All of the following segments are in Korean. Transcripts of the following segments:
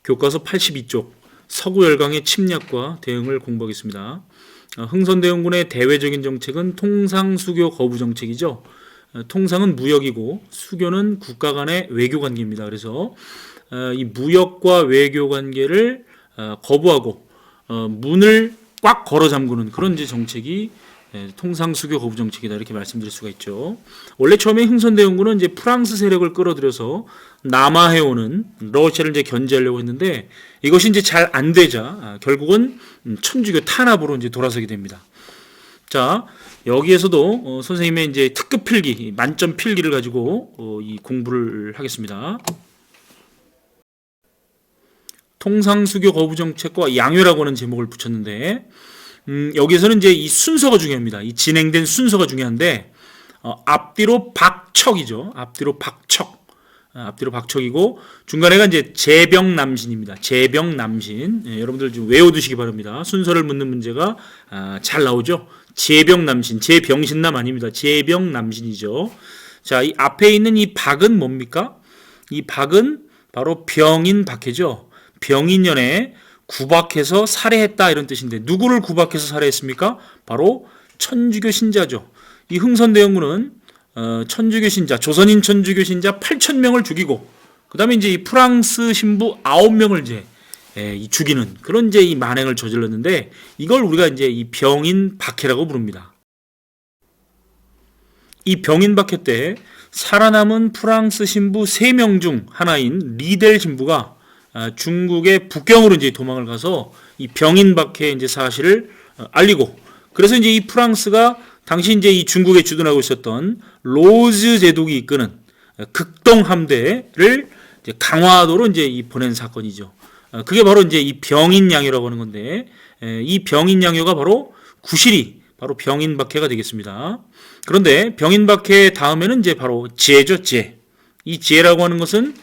교과서 82쪽 서구 열강의 침략과 대응을 공부하겠습니다. 흥선대원군의 대외적인 정책은 통상 수교 거부 정책이죠. 통상은 무역이고 수교는 국가 간의 외교 관계입니다. 그래서 이 무역과 외교 관계를 거부하고 문을 꽉 걸어 잠그는 그런 이제 정책이 통상 수교 거부 정책이다 이렇게 말씀드릴 수가 있죠. 원래 처음에 흥선대원군은 이제 프랑스 세력을 끌어들여서 남하해오는 러시아를 이제 견제하려고 했는데 이것이 이제 잘 안 되자 결국은 천주교 탄압으로 이제 돌아서게 됩니다. 자, 여기에서도 선생님의 이제 특급 필기, 만점 필기를 가지고 이 공부를 하겠습니다. 통상 수교 거부 정책과 양회라고 하는 제목을 붙였는데 여기에서는 이제 이 순서가 중요합니다. 이 진행된 순서가 중요한데 앞뒤로 박척이죠. 앞뒤로 박척. 앞뒤로 박척이고 중간에가 이제 제병남신입니다. 제병남신. 여러분들 좀 외워두시기 바랍니다. 순서를 묻는 문제가 잘 나오죠. 제병남신, 제병신남 아닙니다. 제병남신이죠. 자, 이 앞에 있는 이 박은 뭡니까? 이 박은 바로 병인박해죠. 병인년에 구박해서 살해했다 이런 뜻인데 누구를 구박해서 살해했습니까? 바로 천주교 신자죠. 이 흥선대원군은 천주교 신자, 조선인 천주교 신자 8,000명을 죽이고 그 다음에 이제 이 프랑스 신부 9명을 이제 죽이는 그런 이제 이 만행을 저질렀는데 이걸 우리가 이제 이 병인 박해라고 부릅니다. 이 병인 박해 때 살아남은 프랑스 신부 3명 중 하나인 리델 신부가 중국의 북경으로 이제 도망을 가서 이 병인 박해 이제 사실을 알리고 그래서 이제 이 프랑스가 당시 이제 이 중국에 주둔하고 있었던 로즈 제독이 이끄는 극동 함대를 이제 강화도로 이제 이 보낸 사건이죠. 그게 바로 이제 이 병인 양요라고 하는 건데 이 병인 양요가 바로 구실이 바로 병인 박해가 되겠습니다. 그런데 병인 박해 다음에는 이제 바로 제죠, 제. 이 제라고 하는 것은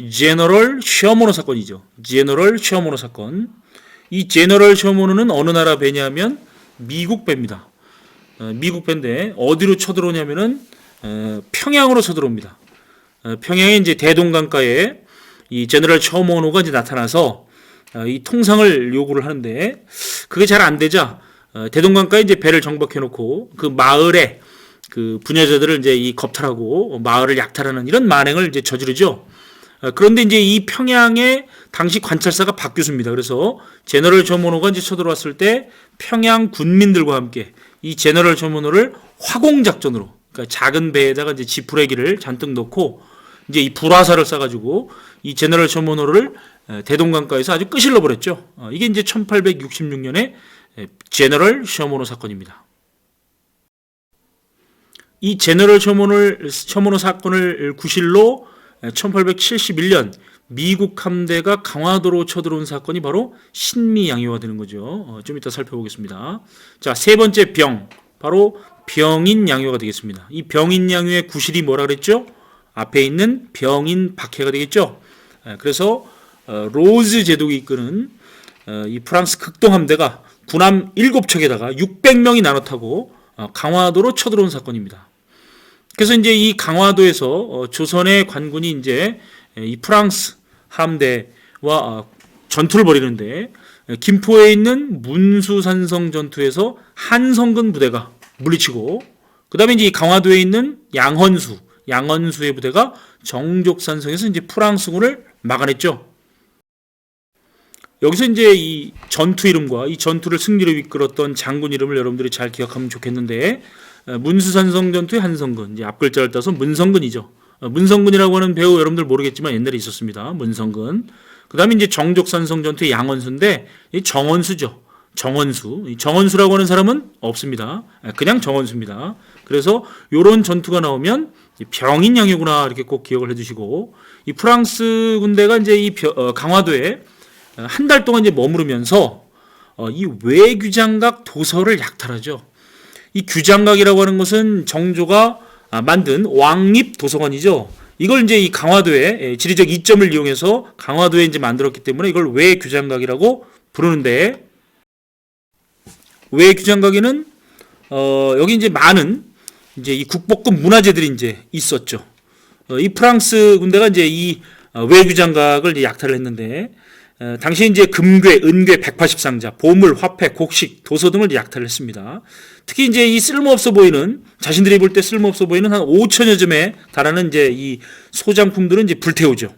제너럴 셔머노 사건이죠. 제너럴 셔머노 사건. 이 제너럴 셔머노는 어느 나라 배냐면 미국 배입니다. 미국 배인데 어디로 쳐들어오냐면은 평양으로 쳐들어옵니다. 평양에 이제 대동강가에 이 제너럴 셔머노가 이제 나타나서 이 통상을 요구를 하는데 그게 잘 안 되자 대동강가에 이제 배를 정박해 놓고 그 마을에 그 부녀자들을 이제 이 겁탈하고 마을을 약탈하는 이런 만행을 이제 저지르죠. 그런데 이제 이 평양에 당시 관찰사가 박 교수입니다. 그래서 제너럴 셔머노가 이제 쳐들어왔을 때 평양 군민들과 함께 이 제너럴 셔머노를 화공작전으로, 그러니까 작은 배에다가 이제 지푸레기를 잔뜩 넣고 이제 이 불화살을 쏴가지고 이 제너럴 셔머노를 대동강가에서 아주 끄실러 버렸죠. 이게 이제 1866년에 제너럴 셔머노 사건입니다. 이 제너럴 셔머노 사건을 구실로 1871년 미국 함대가 강화도로 쳐들어온 사건이 바로 신미양요가 되는 거죠. 좀 이따 살펴보겠습니다. 자, 세 번째 병, 바로 병인양요가 되겠습니다. 이 병인양요의 구실이 뭐라 그랬죠? 앞에 있는 병인 박해가 되겠죠. 그래서 로즈 제독이 이끄는 이 프랑스 극동 함대가 군함 7척에다가 600명이 나눠 타고 강화도로 쳐들어온 사건입니다. 그래서 이제 이 강화도에서 조선의 관군이 이제 이 프랑스 함대와 전투를 벌이는데 김포에 있는 문수산성 전투에서 한성근 부대가 물리치고 그 다음에 이제 이 강화도에 있는 양헌수의 부대가 정족산성에서 이제 프랑스군을 막아냈죠. 여기서 이제 이 전투 이름과 이 전투를 승리로 이끌었던 장군 이름을 여러분들이 잘 기억하면 좋겠는데 문수산성 전투의 한성근, 이제 앞글자를 따서 문성근이죠. 문성근이라고 하는 배우 여러분들 모르겠지만 옛날에 있었습니다. 문성근. 그 다음에 이제 정족산성 전투의 양헌수인데 이 정헌수죠. 정헌수. 이 정헌수라고 하는 사람은 없습니다. 그냥 정헌수입니다. 그래서 이런 전투가 나오면 병인양요구나 이렇게 꼭 기억을 해주시고 이 프랑스 군대가 이제 이 강화도에 한 달 동안 이제 머무르면서 이 외규장각 도서를 약탈하죠. 이 규장각이라고 하는 것은 정조가 만든 왕립 도서관이죠. 이걸 이제 이 강화도에 지리적 이점을 이용해서 강화도에 이제 만들었기 때문에 이걸 외규장각이라고 부르는데 외규장각에는 여기 이제 많은 이제 이 국보급 문화재들이 이제 있었죠. 이 프랑스 군대가 이제 이 외규장각을 이제 약탈을 했는데 당시 이제 금괴, 은괴, 180상자, 보물, 화폐, 곡식, 도서 등을 약탈을 했습니다. 특히 이제 이 쓸모없어 보이는, 자신들이 볼 때 쓸모없어 보이는 한 5천여 점에 달하는 이제 이 소장품들은 이제 불태우죠.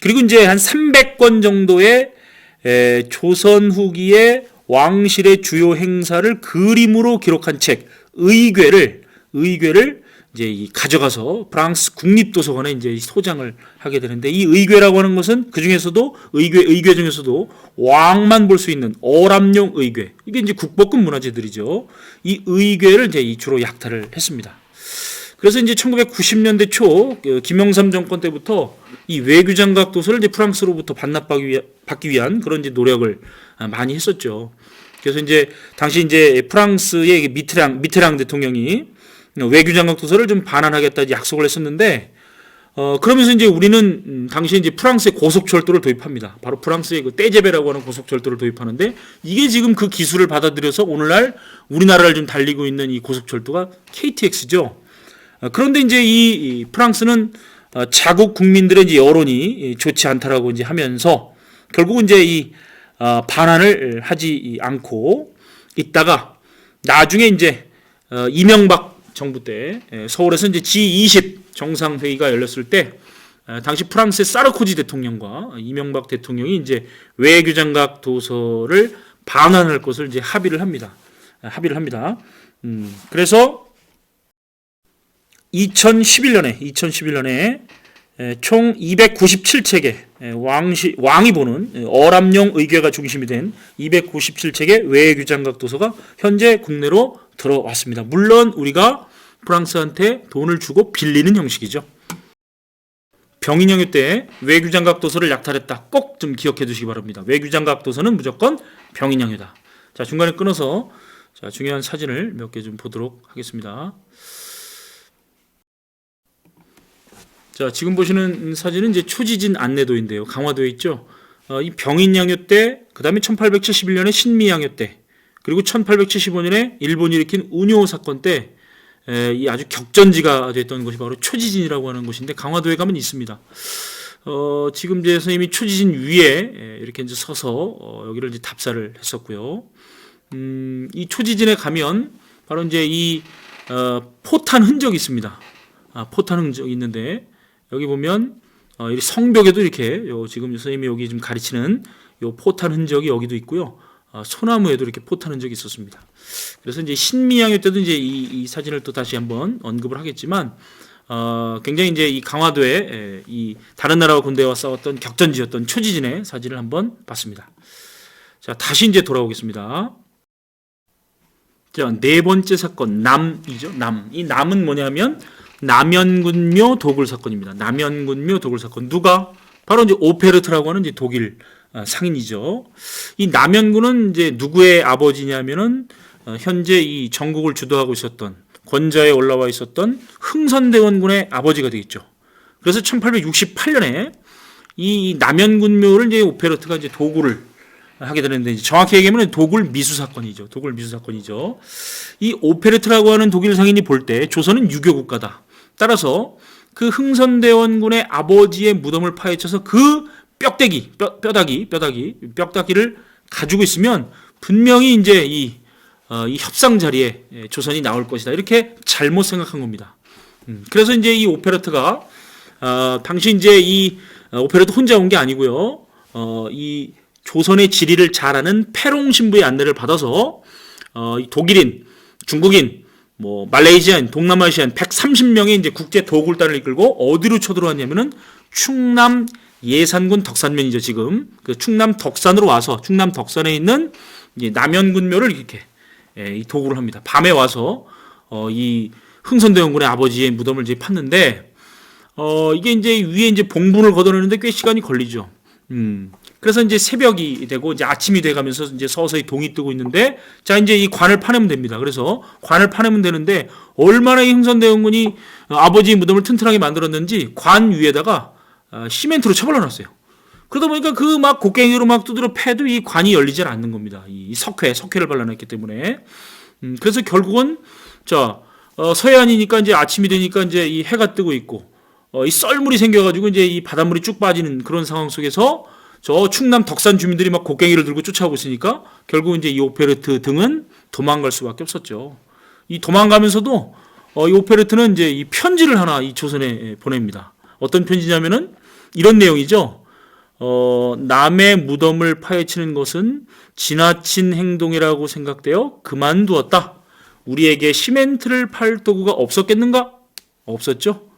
그리고 이제 한 300권 정도의 조선 후기의 왕실의 주요 행사를 그림으로 기록한 책, 의궤를 이제 가져가서 프랑스 국립도서관에 이제 소장을 하게 되는데, 이 의궤라고 하는 것은 그 중에서도 의궤 중에서도 왕만 볼 수 있는 어람용 의궤, 이게 이제 국보급 문화재들이죠. 이 의궤를 이제 주로 약탈을 했습니다. 그래서 이제 1990년대 초 김영삼 정권 때부터 이 외교장각 도서를 이제 프랑스로부터 반납받기 위한 그런 이제 노력을 많이 했었죠. 그래서 이제 당시 이제 프랑스의 미테랑 대통령이 외교장각 도서를 좀 반환하겠다 약속을 했었는데, 그러면서 이제 우리는 당시 이제 프랑스의 고속철도를 도입합니다. 바로 프랑스의 그 떼제베라고 하는 고속철도를 도입하는데, 이게 지금 그 기술을 받아들여서 오늘날 우리나라를 좀 달리고 있는 이 고속철도가 KTX죠. 그런데 이제 이 프랑스는 자국 국민들의 이제 여론이 좋지 않다라고 이제 하면서 결국은 이제 이 반환을 하지 않고 있다가, 나중에 이제 이명박 정부 때 서울에서 이제 G20 정상회의가 열렸을 때 당시 프랑스의 사르코지 대통령과 이명박 대통령이 이제 외교장각 도서를 반환할 것을 이제 합의를 합니다. 그래서 2011년에 총 297책의 왕이 보는 어람용 의궤가 중심이 된 297책의 외교장각 도서가 현재 국내로 들어왔습니다. 물론 우리가 프랑스한테 돈을 주고 빌리는 형식이죠. 병인영유 때 외교장각 도서를 약탈했다. 꼭 좀 기억해 두시기 바랍니다. 외교장각 도서는 무조건 병인영유다. 자, 중간에 끊어서 중요한 사진을 몇 개 좀 보도록 하겠습니다. 자, 지금 보시는 사진은 이제 초지진 안내도인데요. 강화도에 있죠. 이 병인양요 때, 그 다음에 1871년에 신미양요 때, 그리고 1875년에 일본이 일으킨 운요 사건 때, 이 아주 격전지가 됐던 곳이 바로 초지진이라고 하는 곳인데, 강화도에 가면 있습니다. 지금 이제 선생님이 초지진 위에 이렇게 이제 서서 여기를 이제 답사를 했었고요. 이 초지진에 가면 바로 이제 이 포탄 흔적이 있습니다. 포탄 흔적이 있는데, 여기 보면 이 성벽에도 이렇게 지금 선생님이 여기 좀 가르치는 요 포탄 흔적이 여기도 있고요. 소나무에도 이렇게 포탄 흔적이 있었습니다. 그래서 이제 신미양요 때도 이제 이 사진을 또 다시 한번 언급을 하겠지만, 굉장히 이제 이 강화도에 이 다른 나라와 군대와 싸웠던 격전지였던 초지진의 사진을 한번 봤습니다. 자, 다시 이제 돌아오겠습니다. 자, 네 번째 사건, 남이죠. 이 남은 뭐냐면 남연군묘 도굴 사건입니다. 남연군묘 도굴 사건. 누가? 바로 이제 오페르트라고 하는 이제 독일 상인이죠. 이 남연군은 이제 누구의 아버지냐면은 현재 이 전국을 주도하고 있었던, 권좌에 올라와 있었던 흥선대원군의 아버지가 되겠죠. 그래서 1868년에 이 남연군묘를 이제 오페르트가 이제 도굴을 하게 되는데, 이제 정확히 얘기하면 도굴 미수 사건이죠. 이 오페르트라고 하는 독일 상인이 볼 때 조선은 유교 국가다. 따라서 그 흥선대원군의 아버지의 무덤을 파헤쳐서 그 뼈다귀를 가지고 있으면 분명히 이제 이 협상 자리에 조선이 나올 것이다. 이렇게 잘못 생각한 겁니다. 그래서 이제 이 오페르트가 당시 이제 이 오페르트 혼자 온 게 아니고요. 이 조선의 지리를 잘 아는 페롱 신부의 안내를 받아서 독일인, 중국인, 뭐 말레이시안, 동남아시안 130명의 이제 국제 도굴단을 이끌고 어디로 쳐들어왔냐면은 충남 예산군 덕산면이죠. 지금 그 충남 덕산으로 와서 충남 덕산에 있는 이제 남연군묘를 이렇게 이 도굴을 합니다. 밤에 와서 이 흥선대원군의 아버지의 무덤을 이제 팠는데, 이게 이제 위에 이제 봉분을 걷어내는데 꽤 시간이 걸리죠. 그래서 이제 새벽이 되고 이제 아침이 돼가면서 이제 서서히 동이 뜨고 있는데, 자, 이제 이 관을 파내면 됩니다. 그래서 관을 파내면 되는데, 얼마나 이 흥선대원군이 아버지의 무덤을 튼튼하게 만들었는지 관 위에다가 시멘트로 쳐발라 놨어요. 그러다 보니까 그 막 곡괭이로 막 두드려 패도 이 관이 열리질 않는 겁니다. 이 석회를 발라놨기 때문에. 그래서 결국은 자, 서해안이니까 이제 아침이 되니까 이제 이 해가 뜨고 있고, 이 썰물이 생겨가지고 이제 이 바닷물이 쭉 빠지는 그런 상황 속에서 저 충남 덕산 주민들이 막 곡괭이를 들고 쫓아오고 있으니까 결국 이제 이 오페르트 등은 도망갈 수밖에 없었죠. 이 도망가면서도 이 오페르트는 이제 이 편지를 하나 이 조선에 보냅니다. 어떤 편지냐면은 이런 내용이죠. 남의 무덤을 파헤치는 것은 지나친 행동이라고 생각되어 그만두었다. 우리에게 시멘트를 팔 도구가 없었겠는가? 없었죠.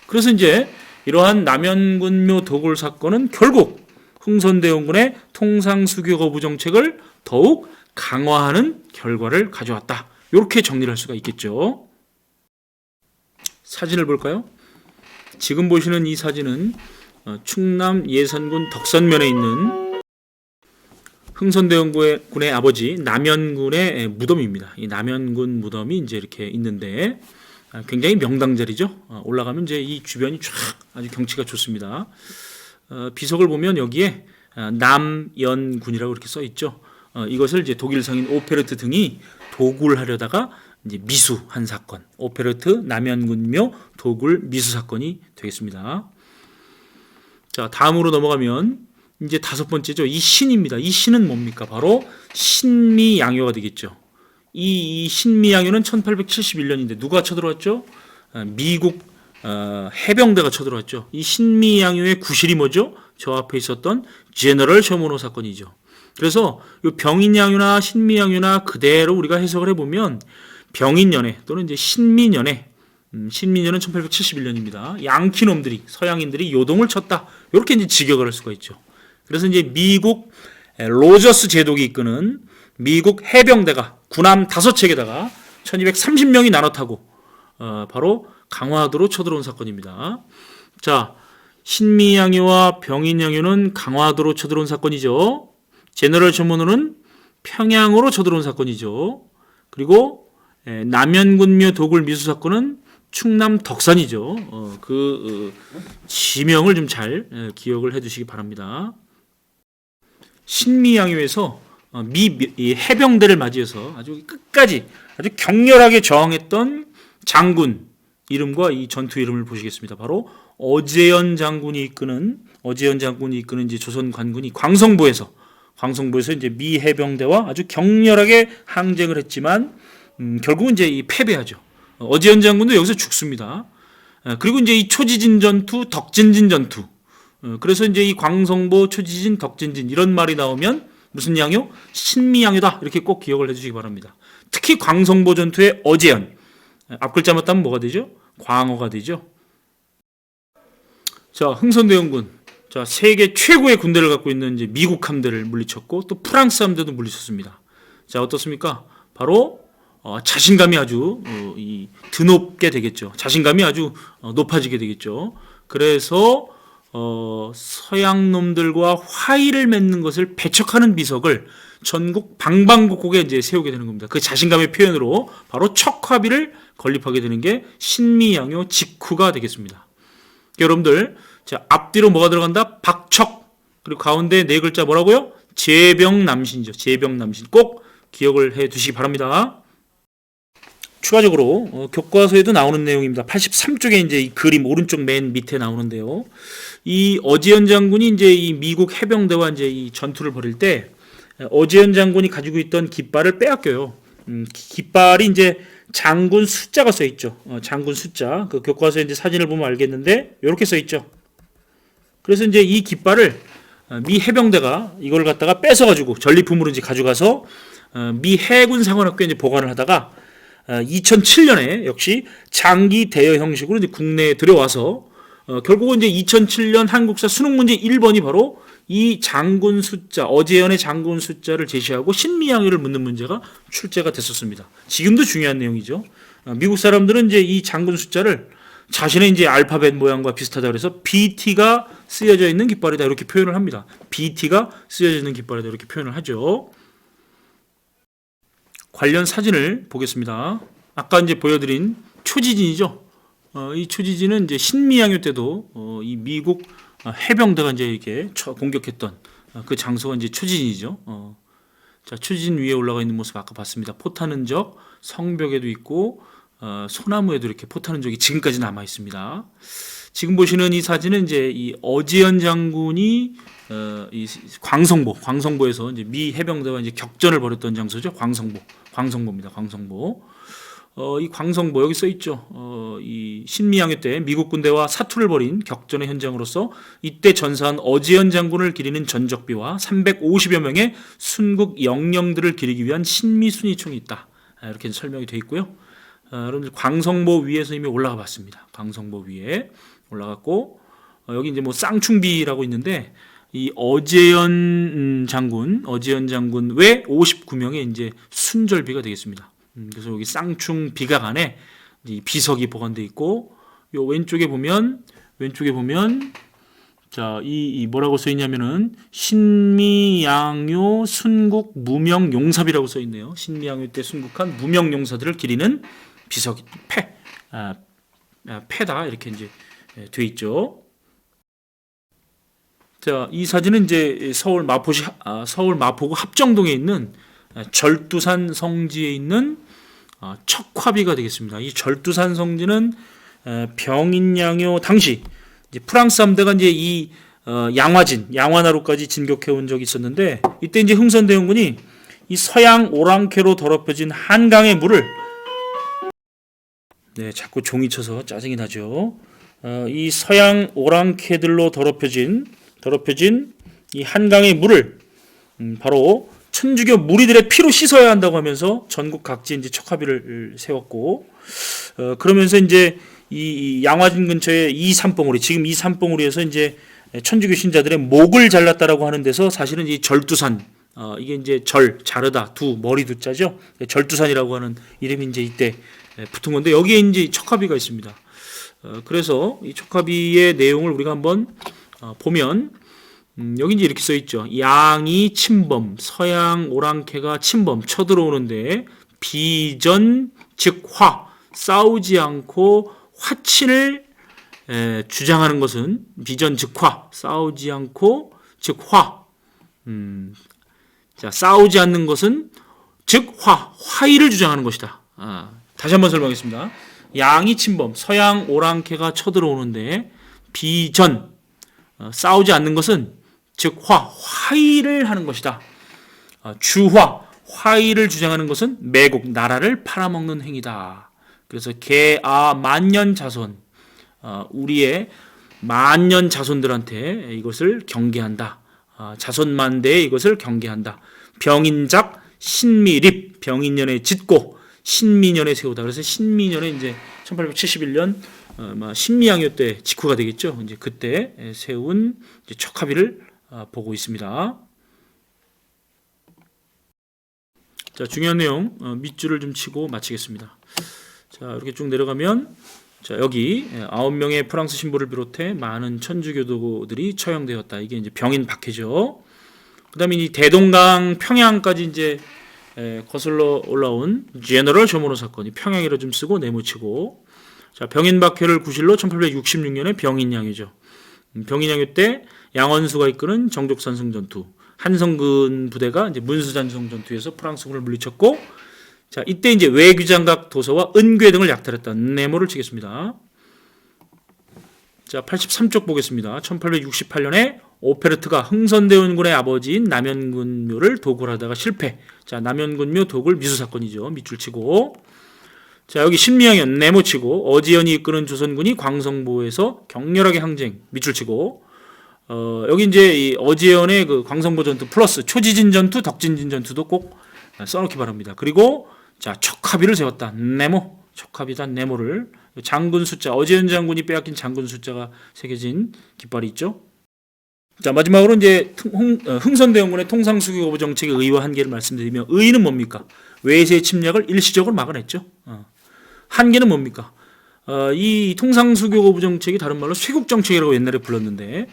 그래서 이제 이러한 남연군묘 도굴 사건은 결국 흥선대원군의 통상수교 거부 정책을 더욱 강화하는 결과를 가져왔다. 이렇게 정리를 할 수가 있겠죠. 사진을 볼까요? 지금 보시는 이 사진은 충남 예산군 덕산면에 있는 흥선대원군의 아버지 남연군의 무덤입니다. 이 남연군 무덤이 이제 이렇게 있는데 굉장히 명당 자리죠. 올라가면 이제 이 주변이 쫙 아주 경치가 좋습니다. 비석을 보면 여기에 남연군이라고 이렇게 써 있죠. 이것을 이제 독일 상인 오페르트 등이 도굴하려다가 이제 미수한 사건, 오페르트 남연군묘 도굴 미수 사건이 되겠습니다. 자, 다음으로 넘어가면 이제 다섯 번째죠. 이 신입니다. 이 신은 뭡니까? 바로 신미양요가 되겠죠. 이 신미양요는 1871년인데 누가 쳐들어왔죠? 미국 해병대가 쳐들어왔죠. 이 신미양요의 구실이 뭐죠? 저 앞에 있었던 제너럴 셔머노 사건이죠. 그래서 이 병인양요나 신미양요나 그대로 우리가 해석을 해보면 병인연애 또는 이제 신민연애, 신민연은 1871년입니다. 양키놈들이 서양인들이 요동을 쳤다. 이렇게 이제 직역을 할 수가 있죠. 그래서 이제 미국 로저스 제독이 이끄는 미국 해병대가 군함 5척에다가 1230명이 나눠 타고 바로 강화도로 쳐들어온 사건입니다. 자, 신미양요와 병인양요는 강화도로 쳐들어온 사건이죠. 제너럴 셔머노는 평양으로 쳐들어온 사건이죠. 그리고 남연군묘 도굴 미수 사건은 충남 덕산이죠. 지명을 좀 잘 기억을 해두시기 바랍니다. 신미양요에서 이 해병대를 맞이해서 아주 끝까지 아주 격렬하게 저항했던 장군 이름과 이 전투 이름을 보시겠습니다. 바로 어제연 장군이 이끄는 이제 조선 관군이 광성보에서 이제 미 해병대와 아주 격렬하게 항쟁을 했지만 결국은 이제 이 패배하죠. 어제연 장군도 여기서 죽습니다. 그리고 이제 이 초지진 전투, 덕진진 전투. 그래서 이제 이 광성보, 초지진, 덕진진 이런 말이 나오면 무슨 양요? 신미양요다. 이렇게 꼭 기억을 해주시기 바랍니다. 특히 광성보 전투의 어제연. 앞글자만 따면 뭐가 되죠? 광어가 되죠. 자, 흥선대원군. 자, 세계 최고의 군대를 갖고 있는 이제 미국 함대를 물리쳤고 또 프랑스 함대도 물리쳤습니다. 자, 어떻습니까? 바로 자신감이 아주 드높게 되겠죠. 자신감이 아주 높아지게 되겠죠. 그래서 서양 놈들과 화의를 맺는 것을 배척하는 비석을 전국 방방곡곡에 이제 세우게 되는 겁니다. 그 자신감의 표현으로 바로 척화비를 건립하게 되는 게 신미양요 직후가 되겠습니다. 여러분들, 자, 앞뒤로 뭐가 들어간다? 박척. 그리고 가운데 네 글자 뭐라고요? 제병남신이죠. 제병남신. 꼭 기억을 해 두시기 바랍니다. 추가적으로 교과서에도 나오는 내용입니다. 83쪽에 이제 이 그림 오른쪽 맨 밑에 나오는데요. 이 어제연 장군이 이제 이 미국 해병대와 이제 이 전투를 벌일 때 어제연 장군이 가지고 있던 깃발을 빼앗겨요. 깃발이 이제 장군 숫자가 써 있죠. 장군 숫자. 그 교과서에 이제 사진을 보면 알겠는데 이렇게 써 있죠. 그래서 이제 이 깃발을 미 해병대가 이걸 갖다가 뺏어가지고 전리품으로 이제 가져가서 미 해군 상원학교에 이제 보관을 하다가 2007년에 역시 장기 대여 형식으로 이제 국내에 들어와서 결국은 이제 2007년 한국사 수능 문제 1번이 바로 이 장군 숫자, 어제연의 장군 숫자를 제시하고 신미양요를 묻는 문제가 출제가 됐었습니다. 지금도 중요한 내용이죠. 미국 사람들은 이제 이 장군 숫자를 자신의 이제 알파벳 모양과 비슷하다 그래서 BT가 쓰여져 있는 깃발이다 이렇게 표현을 합니다. BT가 쓰여져 있는 깃발이다 이렇게 표현을 하죠. 관련 사진을 보겠습니다. 아까 이제 보여드린 초지진이죠. 이 초지진은 이제 신미양요 때도 이 미국 해병대가 이제 이렇게 공격했던 그 장소가 이제 초지진이죠. 자, 초지진 위에 올라가 있는 모습 아까 봤습니다. 포탄 흔적 성벽에도 있고 소나무에도 이렇게 포탄 흔적이 지금까지 남아 있습니다. 지금 보시는 이 사진은 이제 이 어지연 장군이 이 광성보에서 이제 미 해병대와 이제 격전을 벌였던 장소죠. 광성보입니다. 광성보. 이 광성보 여기 써 있죠. 이 신미양요 때 미국 군대와 사투를 벌인 격전의 현장으로서 이때 전사한 어지연 장군을 기리는 전적비와 350여 명의 순국 영령들을 기리기 위한 신미순이총이 있다. 이렇게 설명이 되어 있고요. 여러분들 광성보 위에서 이미 올라가 봤습니다. 광성보 위에 올라갔고 여기 이제 뭐 쌍충비라고 있는데 이 어지연 장군 외 59명의 이제 순절비가 되겠습니다. 그래서 여기 쌍충 비각 안에 이 비석이 보관되어 있고 요 왼쪽에 보면 자, 이 뭐라고 써 있냐면은 신미양요 순국 무명 용사비라고 써 있네요. 신미양요 때 순국한 무명 용사들을 기리는 비석 패다 이렇게 이제 돼 있죠. 자, 이 사진은 이제 서울 마포구 합정동에 있는 절두산 성지에 있는 척화비가 되겠습니다. 이 절두산 성지는 병인양요 당시 이제 프랑스 함대가 이제 이 양화나루까지 진격해 온 적이 있었는데 이때 이제 흥선대원군이 이 서양 오랑캐로 더럽혀진 한강의 물을 자꾸 종이 쳐서 짜증이 나죠. 이 서양 오랑캐들로 더럽혀진 이 한강의 물을 바로 천주교 무리들의 피로 씻어야 한다고 하면서 전국 각지에 이제 척화비를 세웠고, 그러면서 이제 이 양화진 근처에 이 산봉우리, 지금 이 산봉우리에서 이제 천주교 신자들의 목을 잘랐다라고 하는 데서 사실은 이 절두산, 이게 이제 자르다, 머리 두자죠. 절두산이라고 하는 이름이 이제 이때 붙은 건데 여기에 이제 척화비가 있습니다. 그래서 이 척화비의 내용을 우리가 한번 보면 여기 이제 이렇게 써 있죠. 양이 침범, 서양 오랑캐가 침범, 쳐들어오는데 비전 즉 싸우지 않고 화친을 주장하는 것은 비전 즉 싸우지 않고 즉 자, 싸우지 않는 것은 즉 화의를 주장하는 것이다. 다시 한번 설명하겠습니다. 양이 침범, 서양 오랑캐가 쳐들어오는데 비전 싸우지 않는 것은 즉 화의를 하는 것이다. 화의를 주장하는 것은 매국 나라를 팔아먹는 행위다. 그래서 만년 자손 우리의 만년 자손들한테 이것을 경계한다. 자손만대에 이것을 경계한다. 병인작 신미립 병인년에 짓고 신미년에 세우다. 그래서 신미년에 이제 1871년 신미양요 때 직후가 되겠죠. 이제 그때 세운 이제 척화비를 보고 있습니다. 자, 중요한 내용 밑줄을 좀 치고 마치겠습니다. 자, 이렇게 쭉 내려가면 자, 여기 9명의 프랑스 신부를 비롯해 많은 천주교도들이 처형되었다. 이게 이제 병인 박해죠. 그다음에 이 대동강 평양까지 이제 거슬러 올라온 제너럴 쇼모노 사건이 평양이라 좀 쓰고 네모치고 자, 병인 박해를 구실로 1866년에 병인양요죠. 병인양요 때 양원수가 이끄는 정족산성 전투, 한성근 부대가 이제 문수잔성 전투에서 프랑스군을 물리쳤고, 자 이때 이제 외규장각 도서와 은괴 등을 약탈했다. 네모를 치겠습니다. 자 83쪽 보겠습니다. 1868년에 오페르트가 흥선대원군의 아버지인 남현군묘를 도굴하다가 실패. 자 남현군묘 도굴 미수 사건이죠. 밑줄 치고. 자 여기 신미양현 네모치고 어지연이 이끄는 조선군이 광성보에서 격렬하게 항쟁 밑줄 치고 여기 이제 이 어지연의 그 광성보 전투 플러스 초지진 전투 덕진진 전투도 꼭 써놓기 바랍니다. 그리고 자 척화비를 세웠다. 네모 척화비다. 네모를 장군 숫자 어지연 장군이 빼앗긴 장군 숫자가 새겨진 깃발이 있죠. 자 마지막으로 이제 흥선대원군의 통상수교거부 정책의 의의와 한계를 말씀드리며 의의는 뭡니까? 외세의 침략을 일시적으로 막아냈죠. 한계는 뭡니까? 이 통상수교거부 정책이 다른 말로 쇄국정책이라고 옛날에 불렀는데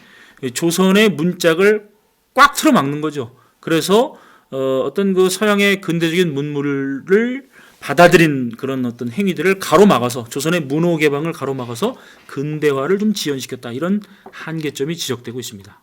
조선의 문짝을 꽉 틀어 막는 거죠. 그래서 어떤 그 서양의 근대적인 문물을 받아들인 그런 어떤 행위들을 가로막아서 조선의 문호 개방을 가로막아서 근대화를 좀 지연시켰다. 이런 한계점이 지적되고 있습니다.